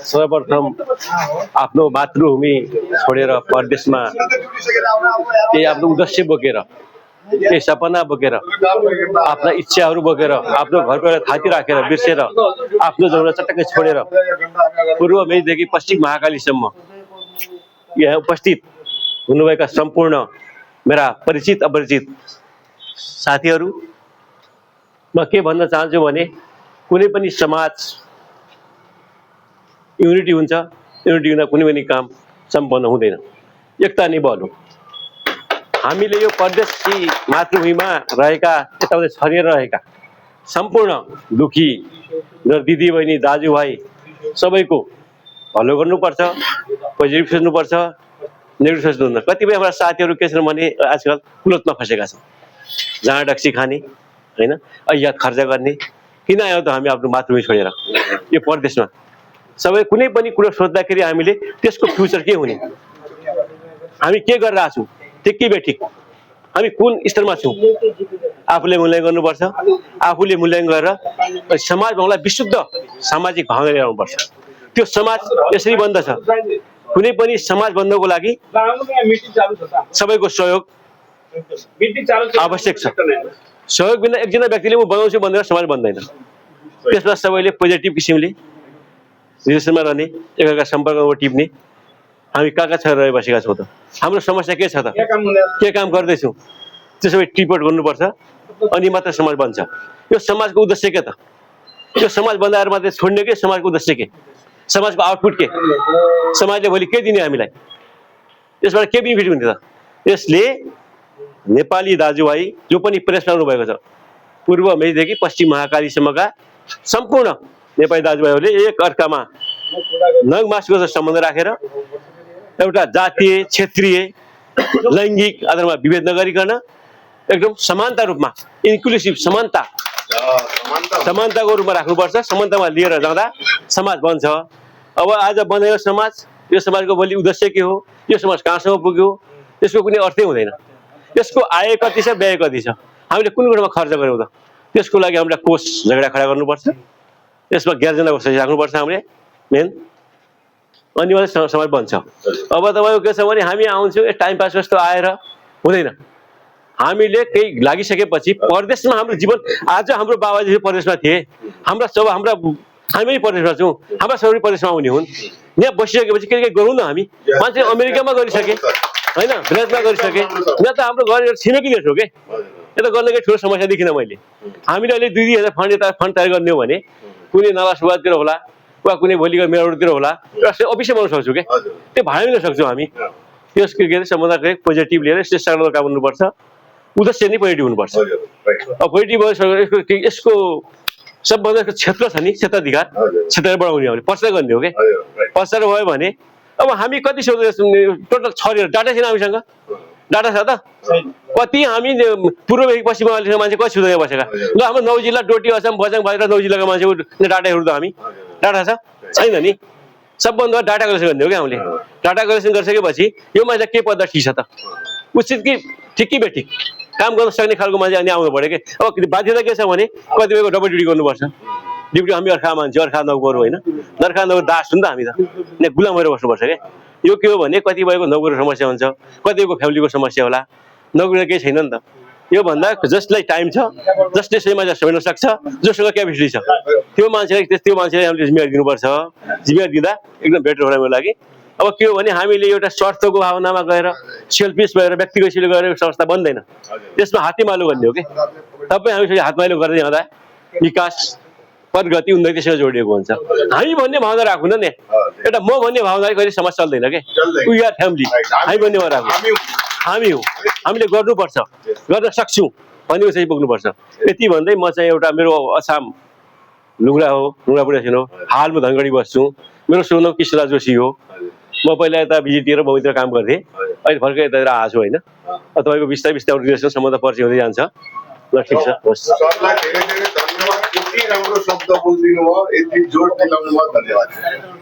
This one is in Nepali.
सर्वप्रथम आफ्नो मातृभूमि छोडेर परदेशमा केही आफ्नो उद्देश्य बोकेर, केही सपना बोकेर, आफ्ना इच्छाहरू बोकेर, आफ्नो घरको थाती राखेर बिर्सेर आफ्नो जग्गा चटक्कै छोडेर पूर्व मेचदेखि पश्चिम महाकालीसम्म यहाँ उपस्थित हुनुभएका सम्पूर्ण मेरा परिचित अपरिचित साथीहरू, म के भन्न चाहन्छु भने कुनै पनि समाज युनिटी हुन्छ, युनिटी बिना कुनै पनि काम सम्पन्न हुँदैन। एकता नै बल हो। हामीले यो परदेशी मातृभूमिमा रहेका, यताउता छरिएर रहेका सम्पूर्ण दुखी दिदीबहिनी दाजुभाइ सबैको भलो गर्नुपर्छ, पोजिटिभ सोच्नुपर्छ, नेगेटिभ सोच्नुहुन्न। कतिपय हाम्रा साथीहरू के छन् भने आजकल कुलतमा फँसेका छन्, जहाँ डक्सी खाने होइन, ऐयात खर्च गर्ने। किन आयो त हामी आफ्नो मातृभूमि छोडेर यो परदेशमा? सबै कुनै पनि कुरो सोच्दाखेरि हामीले त्यसको फ्युचर के हुने, हामी के गरिरहेको छौँ, ठिक कि बेठिक, हामी कुन स्तरमा छौँ, आफूले मूल्याङ्कन गर्नुपर्छ। आफूले मूल्याङ्कन गरेर समाजमा उनलाई विशुद्ध सामाजिक भावना लिएर आउनुपर्छ। त्यो समाज यसरी बन्दछ। कुनै पनि समाज बन्नको लागि सबैको सहयोग आवश्यक छ। सहयोग बिना एकजना व्यक्तिले म बनाउँछु भनेर समाज बन्दैन। त्यसमा सबैले पोजिटिभ किसिमले रिलेसनमा रहने, एकअर्का सम्पर्कमा टिप्ने। हामी कहाँ कहाँ छ रहे बसेका छौँ त, हाम्रो समस्या के छ त, के काम गर्दैछौँ, त्यो सबै टिपोट गर्नुपर्छ, अनि मात्र समाज बन्छ। यो समाजको उद्देश्य के त? यो समाज बन्दाएर मात्रै छोड्ने के? समाजको उद्देश्य के? समाजको आउटपुट के? समाजले भोलि के दिने हामीलाई? यसबाट के बेनिफिट हुने त? यसले नेपाली दाजुभाइ जो पनि प्रेस लाउनु भएको छ, पूर्व मेचदेखि पश्चिम महाकालीसम्मका सम्पूर्ण नेपाली दाजुभाइहरूले एक अर्कामा नङ मासुको सम्बन्ध राखेर एउटा जातीय, क्षेत्रीय, लैङ्गिक आधारमा विभेद नगरिकन एकदम समानता रूपमा, इन्क्लुसिभ समानताको रूपमा राख्नुपर्छ। समानतामा लिएर जाँदा समाज बन्छ। अब आज बनेको समाज, यो समाजको भोलि उद्देश्य के हो, यो समाज कहाँसम्म पुग्यो, त्यसको कुनै अर्थै हुँदैन। यसको आय कति छ, व्यय कति छ, हामीले कुन कुरामा खर्च गऱ्यौँ त? त्यसको लागि हामीलाई कोष झगडा खडा गर्नुपर्छ। यसमा ज्ञानजनाको सही राख्नुपर्छ हामीले मेन, अनि मात्रै समाज बन्छ। अब तपाईँको के छ भने हामी आउँछौँ टाइम पास जस्तो आएर हुँदैन। हामीले केही लागिसकेपछि परदेशमा हाम्रो जीवन, आज हाम्रो बाबाजी परदेशमा थिए, हामी पनि परदेशमा छौँ, हाम्रा सबैले परदेशमा आउने हुन्। यहाँ बसिसकेपछि के गरौँ न? हामी मान्छे अमेरिकामा गरिसके होइन, विदेशमा गरिसके, यहाँ त हाम्रो घर छिमेकी देश हो कि, यता गर्न केही ठुलो समस्या देखिनँ मैले। हामीले अहिले 2,000 फन्ड तयार गर्ने हो भने कुनै नाला सुवादतिर होला वा कुनै भोलिको मेयरतिर होला, अफिसै बनाउन सक्छौँ कि, त्यो भाडा दिन सक्छौँ हामी। त्यस क्रिकेट सम्बन्ध पोजिटिभ लिएर यसले काम गर्नुपर्छ, उद्देश्य नै पोजिटिभ हुनुपर्छ। अब पोजिटिभ यसको सबभन्दा क्षेत्र छ नि, क्षेत्राधिकार, क्षेत्र बढाउने हो भने प्रचार गर्ने हो कि। प्रचार भयो भने अब हामी कति टोटल छरेर डाटा छैन हामीसँग, डाटा छ त? कति हामी पूर्वदेखि पश्चिम बङ्गालका मान्छे कति सुधार बसेका, ल हाम्रो 9 जिल्ला डोटी, असम, बझाङ, बाजुरा 9 जिल्लाका मान्छेको डाटाहरू त हामी डाटा छ छैन नि। सबभन्दा डाटा कलेक्सन गर्ने हो कि हामीले। डाटा कलेक्सन गरिसकेपछि यो मान्छे के पद ठिक छ त, उचित कि ठिक कि बेठिक, काम गर्न सक्ने खालको मान्छे अनि आउनु पऱ्यो कि। अब बाध्यता के छ भने कतिपयको डबल ड्युटी गर्नुपर्छ। ड्युटी हामी अर्खा मान्छे, अर्खा नौकर होइन, अर्खा नौकर दास हुन् त हामी त, यहाँ गुलाम भएर बस्नुपर्छ क्या। यो के हो भने कतिपयको नौकरीको समस्या हुन्छ, कतिपयको फ्यामिलीको समस्या होला, नौकरी केही छैन नि त। यो भन्दा जसलाई टाइम छ, जसले सेमा सम्हाल्न सक्छ, जोसँग क्यापेसिटी छ, त्यो मान्छेलाई हामीले जिम्मेवारी दिनुपर्छ। जिम्मेवारी दिँदा एकदम बेटर होला मेरो लागि। अब के हो भने हामीले एउटा स्वार्थको भावनामा गएर, सेल्फिस भएर, व्यक्तिगत हिसाबले गएर संस्था बन्दैन। त्यसमा हातीमालो गर्ने हो कि। तपाईँ हामीसँग हातमालो गर्दै जाँदा विकास, प्रगति, उन्नतिसँग जोडिएको हुन्छ। हामी भन्ने भावना राख्नु न, एउटा म भन्ने भावनाले कहिले समाज चल्दैन के। वी आर फ्यामिली, हामी भन्ने भावना राख्नु, हामी हौँ, हामीले गर्नुपर्छ, गर्न सक्छौँ भन्ने चाहिँ पुग्नुपर्छ। यति भन्दै म चाहिँ एउटा, मेरो अछाम लुङ्ग्रा हो, लुङ्ग्रा बुढासिन हो, हाल म धनगढी बस्छु। मेरो शुभ नाम कृष्णराज जोशी हो। म पहिला यता बिजेटीतिर बहुतिर काम गर्थेँ, अहिले भर्खर यतातिर आएको छु होइन। तपाईँको बिस्तारै बिस्तारै रिलेसन सम्बन्ध परिचय हुँदै जान्छ। ल ठिक छ, धन्यवाद। यति राम्रो शब्द बोलिदिनु भयो, यति जोड दिलाउनु भयो, धन्यवाद।